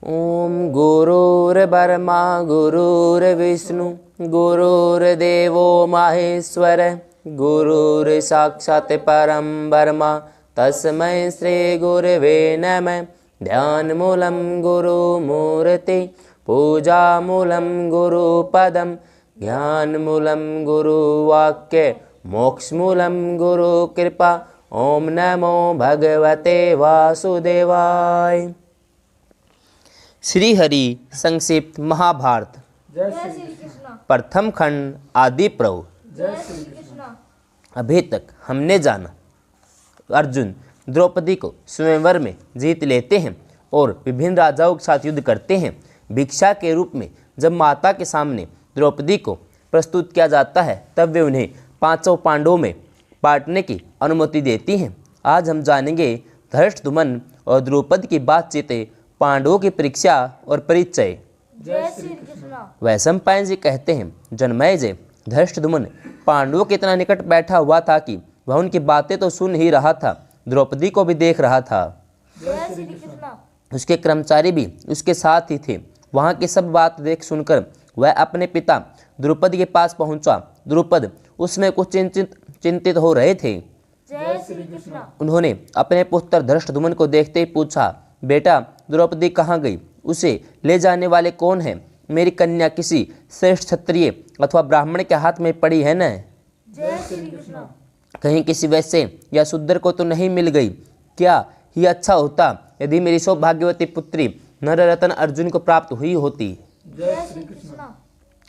ओम गुरुर्ब्रह्मा गुरुर्विष्णु गुरुर्देवो महेश्वर गुरुर्साक्षात् परं ब्रह्म तस्मै श्री गुरवे नमः। ध्यानमूलं गुरुमूर्ति पूजामूलं गुरुपदं ज्ञानमूलं गुरुवाक्य मोक्षमूलं गुरुकृपा। ओम नमो भगवते वासुदेवाय। श्री हरि संक्षिप्त महाभारत प्रथम खंड आदि पर्व। अभी तक हमने जाना अर्जुन द्रौपदी को स्वयंवर में जीत लेते हैं और विभिन्न राजाओं के साथ युद्ध करते हैं। भिक्षा के रूप में जब माता के सामने द्रौपदी को प्रस्तुत किया जाता है तब वे उन्हें पांचों पांडवों में बांटने की अनुमति देती हैं। आज हम जानेंगे धृष्टद्युम्न और द्रौपदी की बातचीत, पांडवों की परीक्षा और परिचय। वैशंपायन जी कहते हैं, जन्मेजय धृष्टद्युम्न पांडवों के इतना निकट बैठा हुआ था कि वह उनकी बातें तो सुन ही रहा था, द्रौपदी को भी देख रहा था। उसके कर्मचारी भी उसके साथ ही थे। वहां की सब बात देख सुनकर वह अपने पिता द्रुपद के पास पहुंचा। द्रुपद उसमें कुछ चिंतित हो रहे थे। उन्होंने अपने पुत्र धृष्टद्युम्न को देखते ही पूछा, बेटा द्रौपदी कहाँ गई? उसे ले जाने वाले कौन हैं? मेरी कन्या किसी श्रेष्ठ क्षत्रिय अथवा ब्राह्मण के हाथ में पड़ी है न? कहीं किसी वैसे या शूद्र को तो नहीं मिल गई? क्या ही अच्छा होता यदि मेरी सौभाग्यवती पुत्री नररत्न अर्जुन को प्राप्त हुई होती।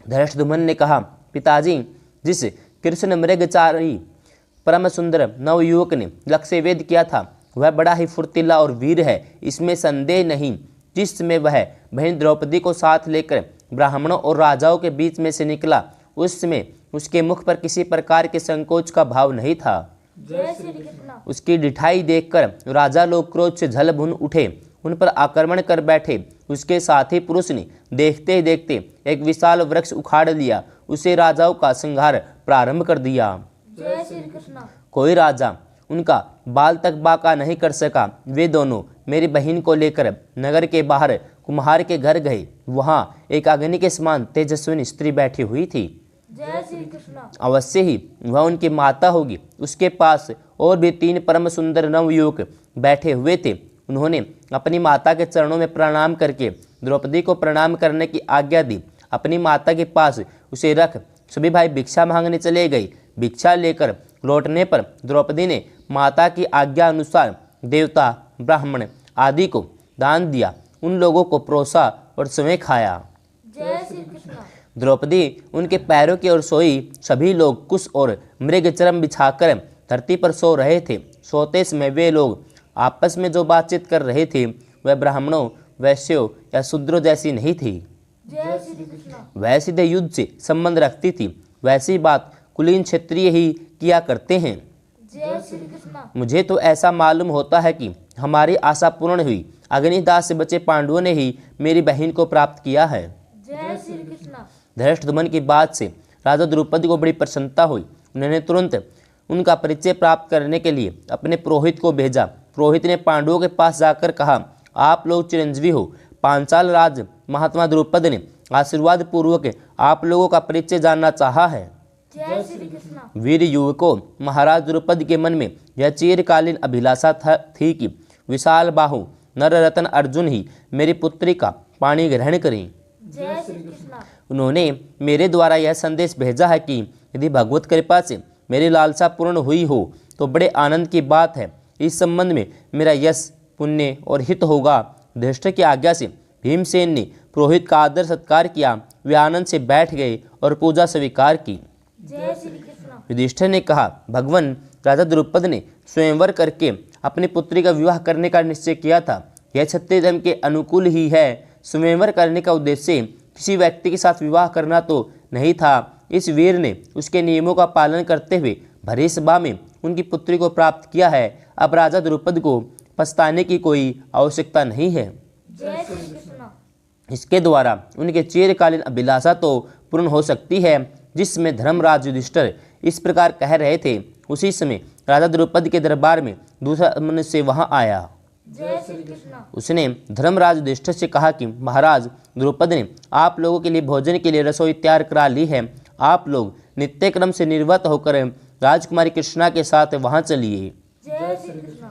धृष्टद्युम्न ने कहा, पिताजी, जिस कृष्ण मृगचारी परम सुंदर नवयुवक ने लक्ष्य वेद किया था वह बड़ा ही फुर्तीला और वीर है, इसमें संदेह नहीं। जिस समय वह बहन द्रौपदी को साथ लेकर ब्राह्मणों और राजाओं के बीच में से निकला उस समय उसके मुख पर किसी प्रकार के संकोच का भाव नहीं था। उसकी ढिठाई देखकर राजा लोग क्रोध से झल भुन उठे, उन पर आक्रमण कर बैठे। उसके साथी पुरुष ने देखते ही देखते एक विशाल वृक्ष उखाड़ लिया, उसे राजाओं का संहार प्रारंभ कर दिया। कोई राजा उनका बाल तक बाका नहीं कर सका। वे दोनों मेरी बहन को लेकर नगर के बाहर कुम्हार के घर गए। वहां एक अग्नि के समान तेजस्विनी स्त्री बैठी हुई थी। अवश्य ही वह उनकी माता होगी। उसके पास और भी 3 परम सुंदर नवयुवक बैठे हुए थे। उन्होंने अपनी माता के चरणों में प्रणाम करके द्रौपदी को प्रणाम करने की आज्ञा दी। अपनी माता के पास उसे रख सभी भाई भिक्षा मांगने चले गए। भिक्षा लेकर लौटने पर द्रौपदी ने माता की आज्ञा अनुसार देवता ब्राह्मण आदि को दान दिया। उन लोगों को परोसा और स्वयं खाया। द्रौपदी उनके पैरों की ओर सोई। सभी लोग कुश और मृग चरम बिछाकर धरती पर सो रहे थे। सोते समय वे लोग आपस में जो बातचीत कर रहे थे वह ब्राह्मणों, वैश्यों या शूद्रों जैसी नहीं थी। वह सीधे युद्ध से संबंध रखती थी। वैसी बात कुलीन क्षत्रिय ही किया करते हैं। मुझे तो ऐसा मालूम होता है कि हमारी आशा पूर्ण हुई। अग्निदास से बचे पांडवों ने ही मेरी बहन को प्राप्त किया है। धृष्टद्युम्न की बात से राजा द्रौपदी को बड़ी प्रसन्नता हुई। उन्होंने तुरंत उनका परिचय प्राप्त करने के लिए अपने पुरोहित को भेजा। पुरोहित ने पांडवों के पास जाकर कहा, आप लोग चिरंजीवी हो। पांचाल राज महात्मा द्रौपद ने आशीर्वाद पूर्वक आप लोगों का परिचय जानना चाहा है। वीर युवकों, महाराज द्रौपदी के मन में यह चिरकालीन अभिलाषा थी कि विशाल बाहु नररत्न अर्जुन ही मेरी पुत्री का पाणी ग्रहण करें। उन्होंने मेरे द्वारा यह संदेश भेजा है कि यदि भगवत कृपा से मेरी लालसा पूर्ण हुई हो तो बड़े आनंद की बात है। इस संबंध में मेरा यश, पुण्य और हित होगा। धृष्ट की आज्ञा से भीमसेन ने पुरोहित का आदर सत्कार किया। वे आनंद से बैठ गए और पूजा स्वीकार की। युधिष्ठिर ने कहा, भगवान, राजा द्रौपद ने स्वयंवर करके अपनी पुत्री का विवाह करने का निश्चय किया था। यह क्षत्रिय धर्म के अनुकूल ही है। स्वयंवर करने का उद्देश्य किसी व्यक्ति के साथ विवाह करना तो नहीं था। इस वीर ने उसके नियमों का पालन करते हुए भरी सभा में उनकी पुत्री को प्राप्त किया है। अब राजा द्रौपद को पछताने की कोई आवश्यकता नहीं है। इसके द्वारा उनके चिरकालीन अभिलाषा तो पूर्ण हो सकती है। जिसमें धर्मराज युधिष्ठिर इस प्रकार कह रहे थे, उसी समय राजा द्रौपदी के दरबार में दूसरा मनुष्य वहां आया। जय श्री कृष्ण। उसने धर्मराज युधिष्ठिर से कहा कि महाराज, द्रौपदी ने आप लोगों के लिए भोजन के लिए रसोई तैयार करा ली है। आप लोग नित्य क्रम से निर्वत होकर राजकुमारी कृष्णा के साथ वहां चलिए। जय श्री कृष्ण।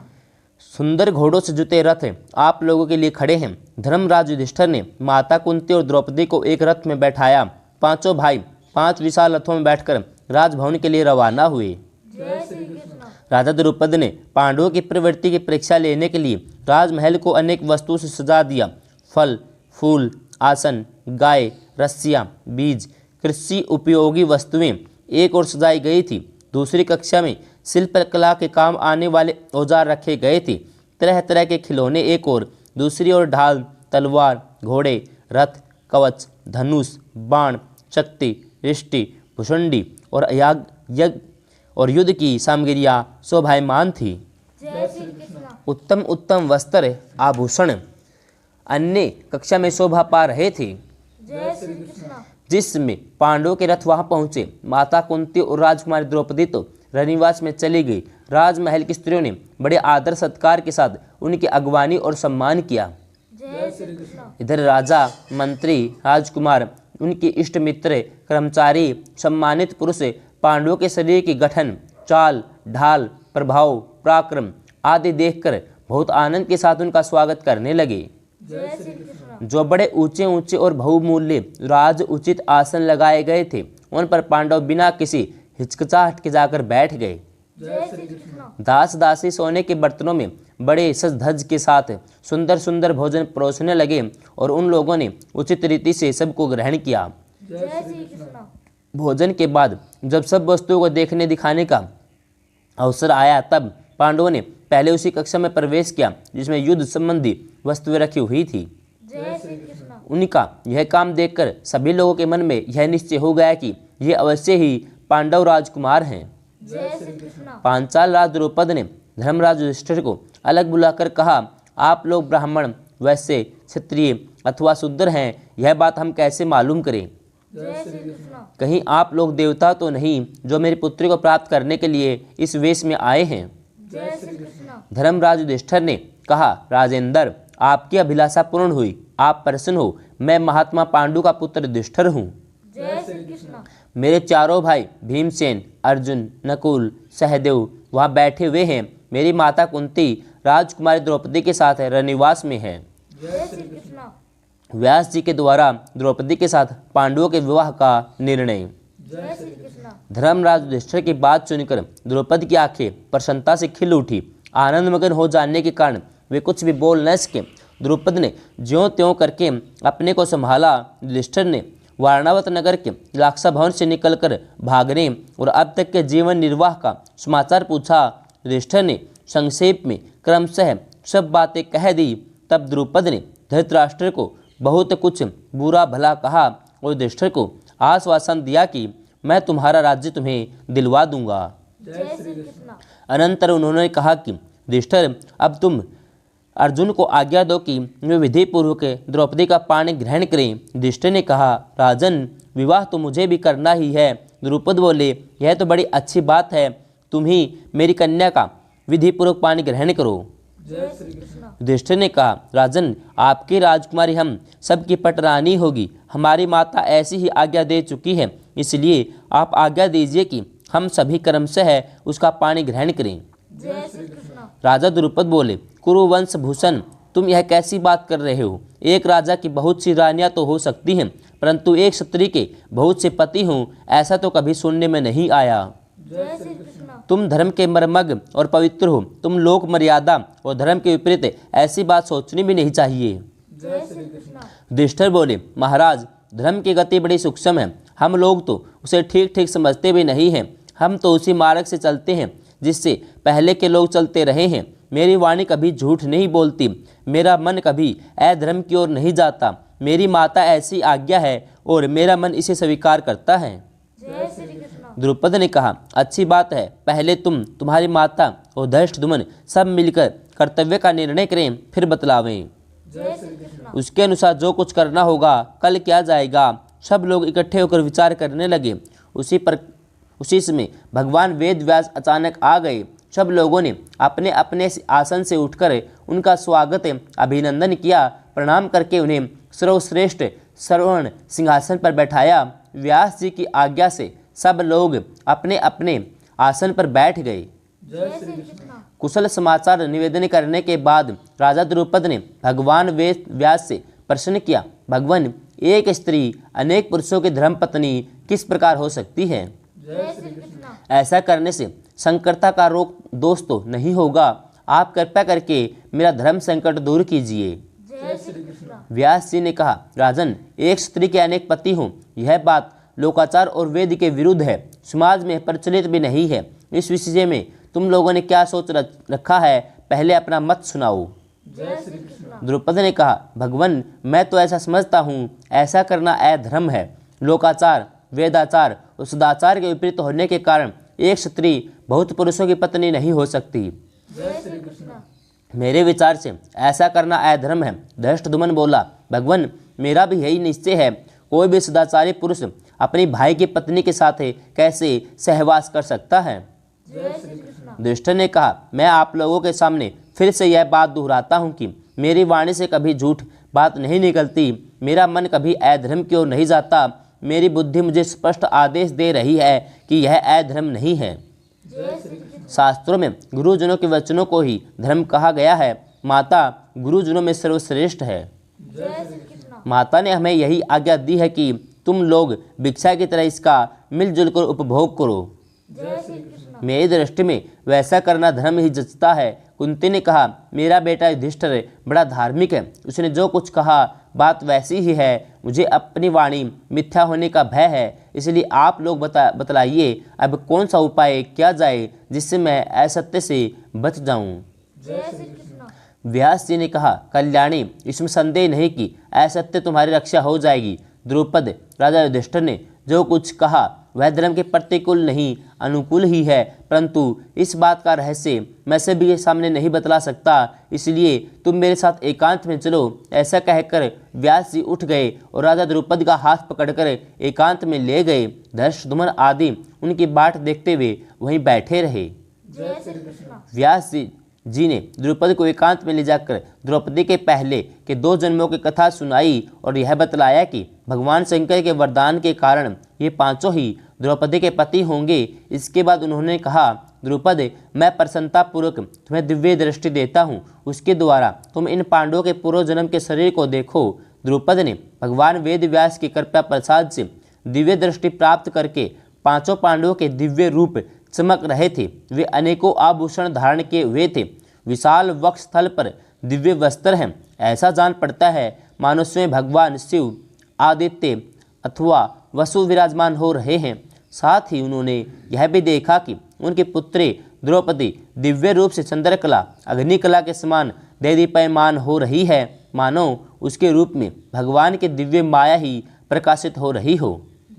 सुंदर घोड़ों से जुते रथ आप लोगों के लिए खड़े हैं। धर्मराज युधिष्ठिर ने माता कुंती और द्रौपदी को एक रथ में बैठाया। पांचों भाई 5 विशाल रथों में बैठकर राजभवन के लिए रवाना हुए। जय श्री कृष्ण। राजा द्रौपदी ने पांडवों की प्रवृत्ति की परीक्षा लेने के लिए राजमहल को अनेक वस्तुओं से सजा दिया। फल, फूल, आसन, गाय, रस्सियाँ, बीज, कृषि उपयोगी वस्तुएं एक ओर सजाई गई थी। दूसरी कक्षा में शिल्पकला के काम आने वाले औजार रखे गए थे। तरह तरह के खिलौने एक ओर, दूसरी ओर ढाल, तलवार, घोड़े, रथ, कवच, धनुष, बाण, शक्ति, रिष्टि, भुषुंडी और युद्ध की सामग्रियाँ शोभायमान थी। जय श्री कृष्ण। उत्तम उत्तम वस्त्र, आभूषण अन्य कक्षा में शोभा पा रहे थे। जय श्री कृष्ण। जिसमें पांडवों के रथ वहां पहुंचे। माता कुंती और राजकुमारी द्रौपदी तो रनिवास में चली गई। राजमहल की स्त्रियों ने बड़े आदर सत्कार के साथ उनकी अगवानी और सम्मान किया। जय श्री कृष्ण। इधर राजा, मंत्री, राजकुमार, उनके इष्ट मित्र, कर्मचारी, सम्मानित पुरुष पांडवों के शरीर की गठन, चाल, ढाल, प्रभाव, पराक्रम आदि देखकर बहुत आनंद के साथ उनका स्वागत करने लगे। जय श्री कृष्ण। जो बड़े ऊंचे ऊंचे और बहुमूल्य राज उचित आसन लगाए गए थे, उन पर पांडव बिना किसी हिचकिचाहट के जाकर बैठ गए। जय श्री कृष्ण। दास दासी सोने के बर्तनों में बड़े सज धज के साथ सुंदर सुंदर भोजन परोसने लगे और उन लोगों ने उचित रीति से सबको ग्रहण किया। जय श्री कृष्ण। भोजन के बाद जब सब वस्तुओं को देखने दिखाने का अवसर आया, तब पांडवों ने पहले उसी कक्षा में प्रवेश किया जिसमें युद्ध संबंधी वस्तुएं रखी हुई थी। जय श्री कृष्ण। उनका यह काम देखकर सभी लोगों के मन में यह निश्चय हो गया कि ये अवश्य ही पांडव राजकुमार हैं। जय श्री कृष्ण। पांचाल राज द्रौपदी ने धर्मराज युधिष्ठिर को अलग बुलाकर कहा, आप लोग ब्राह्मण, वैश्य, क्षत्रिय अथवा शूद्र हैं, यह बात हम कैसे मालूम करें? जय श्री कृष्ण। कहीं आप लोग देवता तो नहीं जो मेरी पुत्री को प्राप्त करने के लिए इस वेश में आए हैं? जय श्री कृष्ण। धर्मराज युधिष्ठिर ने कहा, राजेंद्र, आपकी अभिलाषा पूर्ण हुई, आप प्रसन्न हो। मैं महात्मा पांडु का पुत्र युधिष्ठिर हूँ। जय श्री कृष्ण। मेरे चारों भाई भीमसेन, अर्जुन, नकुल, सहदेव वहाँ बैठे हुए हैं। मेरी माता कुंती राजकुमारी द्रौपदी के साथ रनिवास में है। जय श्री कृष्ण। व्यास जी के द्वारा द्रौपदी के साथ पांडवों के विवाह का निर्णय। जय श्री कृष्ण। धर्मराज युधिष्ठिर की बात सुनकर द्रौपदी की आंखें प्रसन्नता से खिल उठी। आनंद मगन हो जाने के कारण वे कुछ भी बोल न सके। द्रौपदी ने ज्यों त्यों करके अपने को संभाला। युधिष्ठिर ने वारणावत नगर के लाक्षा भवन से निकलकर भागने और अब तक के जीवन निर्वाह का समाचार पूछा। युधिष्ठिर ने संक्षेप में क्रमशः सब बातें कह दी। तब द्रौपदी ने धृतराष्ट्र को बहुत कुछ बुरा भला कहा और युधिष्ठिर को आश्वासन दिया कि मैं तुम्हारा राज्य तुम्हें दिलवा दूंगा। जय श्री कृष्ण। अनंतर उन्होंने कहा कि युधिष्ठिर, अब तुम अर्जुन को आज्ञा दो कि वे विधि पूर्वक द्रौपदी का पाणी ग्रहण करें। युधिष्ठिर ने कहा, राजन, विवाह तो मुझे भी करना ही है। द्रौपदी बोले, यह तो बड़ी अच्छी बात है, तुम ही मेरी कन्या का विधि पूर्वक पाणी ग्रहण करो। जय श्री कृष्ण। युधिष्ठिर ने कहा, राजन, आपकी राजकुमारी हम सबकी पटरानी होगी। हमारी माता ऐसी ही आज्ञा दे चुकी है, इसलिए आप आज्ञा दीजिए कि हम सभी क्रमशः उसका पाणी ग्रहण करें। जय श्री कृष्ण। राजा द्रुपद बोले, कुरुवंश भूषण, तुम यह कैसी बात कर रहे हो? एक राजा की बहुत सी रानियां तो हो सकती हैं, परंतु एक क्षत्रिय के बहुत से पति हों, ऐसा तो कभी सुनने में नहीं आया। जय श्री कृष्ण। तुम धर्म के मर्मज्ञ और पवित्र हो। तुम लोक मर्यादा और धर्म के विपरीत ऐसी बात सोचनी भी नहीं चाहिए। जय श्री कृष्ण। युधिष्ठिर बोले, महाराज, धर्म की गति बड़ी सूक्ष्म है। हम लोग तो उसे ठीक ठीक समझते भी नहीं हैं। हम तो उसी मार्ग से चलते हैं जिससे पहले के लोग चलते रहे हैं। मेरी वाणी कभी झूठ नहीं बोलती। मेरा मन कभी अधर्म की ओर नहीं जाता। मेरी माता ऐसी आज्ञा है और मेरा मन इसे स्वीकार करता है। जय श्री कृष्ण। द्रौपदी ने कहा, अच्छी बात है, पहले तुम्हारी माता और धृष्टद्युम्न सब मिलकर कर्तव्य का निर्णय करें, फिर बतलावें। जय श्री कृष्ण। उसके अनुसार जो कुछ करना होगा, कल किया जाएगा। सब लोग इकट्ठे होकर विचार करने लगे। उसी समय भगवान वेद व्यास अचानक आ गए। सब लोगों ने अपने अपने आसन से उठकर उनका स्वागत अभिनंदन किया। प्रणाम करके उन्हें सर्वश्रेष्ठ स्वर्ण सिंहासन पर बैठाया। व्यास जी की आज्ञा से सब लोग अपने अपने आसन पर बैठ गए। जय श्री कृष्ण। कुशल समाचार निवेदन करने के बाद राजा द्रुपद ने भगवान व्यास से प्रश्न किया, भगवान, एक स्त्री अनेक पुरुषों की धर्मपत्नी किस प्रकार हो सकती है? जय श्री कृष्ण। ऐसा करने से संकरता का रोग दोष तो नहीं होगा। आप कृपा करके मेरा धर्म संकट दूर कीजिए। जय श्री कृष्ण। व्यास जी ने कहा, राजन, एक स्त्री के अनेक पति हों, यह बात लोकाचार और वेद के विरुद्ध है, समाज में प्रचलित भी नहीं है। इस विषय में तुम लोगों ने क्या सोच रखा है, पहले अपना मत सुनाओ। जय श्री कृष्ण। द्रुपद ने कहा, भगवान, मैं तो ऐसा समझता हूँ, ऐसा करना अधर्म है। लोकाचार, वेदाचार और सदाचार के विपरीत होने के कारण एक स्त्री बहुत पुरुषों की पत्नी नहीं हो सकती। जय श्री कृष्ण। मेरे विचार से ऐसा करना अधर्म है। धृष्टद्युम्न बोला, भगवान, मेरा भी यही निश्चय है। कोई भी सदाचारी पुरुष अपनी भाई की पत्नी के साथ कैसे सहवास कर सकता है? जय श्री कृष्ण। दुष्ट ने कहा, मैं आप लोगों के सामने फिर से यह बात दोहराता हूँ कि मेरी वाणी से कभी झूठ बात नहीं निकलती, मेरा मन कभी अधर्म की ओर नहीं जाता। मेरी बुद्धि मुझे स्पष्ट आदेश दे रही है कि यह अधर्म नहीं है। जय श्री कृष्ण। शास्त्रों में गुरुजनों के वचनों को ही धर्म कहा गया है। माता गुरुजनों में सर्वश्रेष्ठ है। जय श्री कृष्ण। माता ने हमें यही आज्ञा दी है कि तुम लोग भिक्षा की तरह इसका मिलजुल कर उपभोग करो। जय श्री कृष्ण। मेरी दृष्टि में वैसा करना धर्म ही जचता है। कुंती ने कहा, मेरा बेटा युधिष्ठिर बड़ा धार्मिक है, उसने जो कुछ कहा बात वैसी ही है। मुझे अपनी वाणी मिथ्या होने का भय है, इसलिए आप लोग बतलाइए अब कौन सा उपाय किया जाए जिससे मैं असत्य से बच जाऊं। जय श्री कृष्ण। व्यास जी ने कहा, कल्याणी, इसमें संदेह नहीं कि असत्य तुम्हारी रक्षा हो जाएगी। द्रुपद, राजा युधिष्ठिर ने जो कुछ कहा वह धर्म के प्रतिकूल नहीं, अनुकूल ही है, परंतु इस बात का रहस्य मैं सभी के सामने नहीं बतला सकता, इसलिए तुम मेरे साथ एकांत में चलो। ऐसा कहकर व्यास जी उठ गए और राजा द्रुपद का हाथ पकड़कर एकांत में ले गए। धृष्टद्युम्न आदि उनकी बाट देखते हुए वहीं बैठे रहे। जय श्री कृष्ण। व्यास जी ने द्रुपद को एकांत में ले जाकर द्रौपदी के पहले के 2 जन्मों की कथा सुनाई और यह बतलाया कि भगवान शंकर के वरदान के कारण ये 5 ही द्रौपदी के पति होंगे। इसके बाद उन्होंने कहा, द्रुपद, मैं प्रसन्नतापूर्वक तुम्हें दिव्य दृष्टि देता हूँ, उसके द्वारा तुम इन पांडवों के पूर्व जन्म के शरीर को देखो। द्रुपद ने भगवान वेद व्यास की कृपा प्रसाद से दिव्य दृष्टि प्राप्त करके 5 पांडवों के दिव्य रूप चमक रहे थे। वे अनेकों आभूषण धारण किए हुए थे। विशाल वक्ष स्थल पर दिव्य वस्त्र हैं। ऐसा जान पड़ता है मानो स्वयं भगवान शिव, आदित्य अथवा वसु विराजमान हो रहे हैं। साथ ही उन्होंने यह भी देखा कि उनकी पुत्री द्रौपदी दिव्य रूप से चंद्रकला, अग्निकला के समान देदीप्यमान हो रही है, मानो उसके रूप में भगवान की दिव्य माया ही प्रकाशित हो रही हो।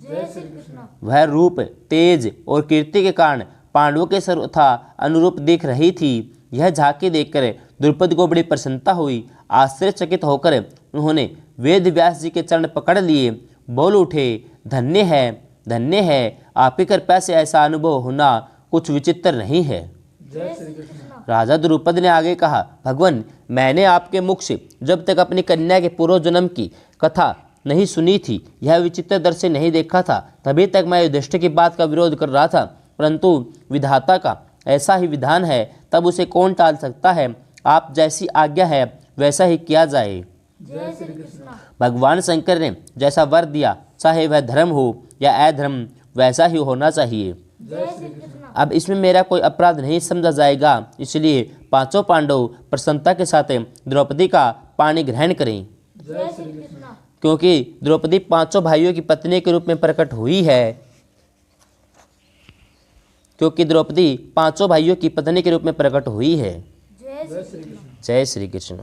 जय श्री कृष्ण। वह रूप, तेज और कीर्ति के कारण पांडवों के सर्वथा अनुरूप दिख रही थी। यह झांकी देखकर द्रुपद को बड़ी प्रसन्नता हुई। आश्चर्यचकित होकर उन्होंने वेद व्यास जी के चरण पकड़ लिए, बोल उठे, धन्य है, धन्य है, आपकी कृपा से ऐसा अनुभव होना कुछ विचित्र नहीं है। जय श्री कृष्ण। राजा द्रुपद ने आगे कहा, भगवान, मैंने आपके मुख से जब तक अपनी कन्या के पूर्व जन्म की कथा नहीं सुनी थी, यह विचित्र दृश्य नहीं देखा था, तभी तक मैं युधिष्ठिर की बात का विरोध कर रहा था, परंतु विधाता का ऐसा ही विधान है, तब उसे कौन टाल सकता है। आप जैसी आज्ञा है वैसा ही किया जाए। जय श्री कृष्ण। भगवान शंकर ने जैसा वर दिया, चाहे वह धर्म हो या अधर्म, वैसा ही होना चाहिए। जय श्री कृष्ण। अब इसमें मेरा कोई अपराध नहीं समझा जाएगा, इसलिए 5 पांडव प्रसन्नता के साथ द्रौपदी का पानी ग्रहण करें, जय श्री कृष्ण। क्योंकि द्रौपदी 5 भाइयों की पत्नी के रूप में प्रकट हुई है। क्योंकि द्रौपदी 5 भाइयों की पत्नी के रूप में प्रकट हुई है। जय श्री कृष्ण। जय श्री कृष्ण।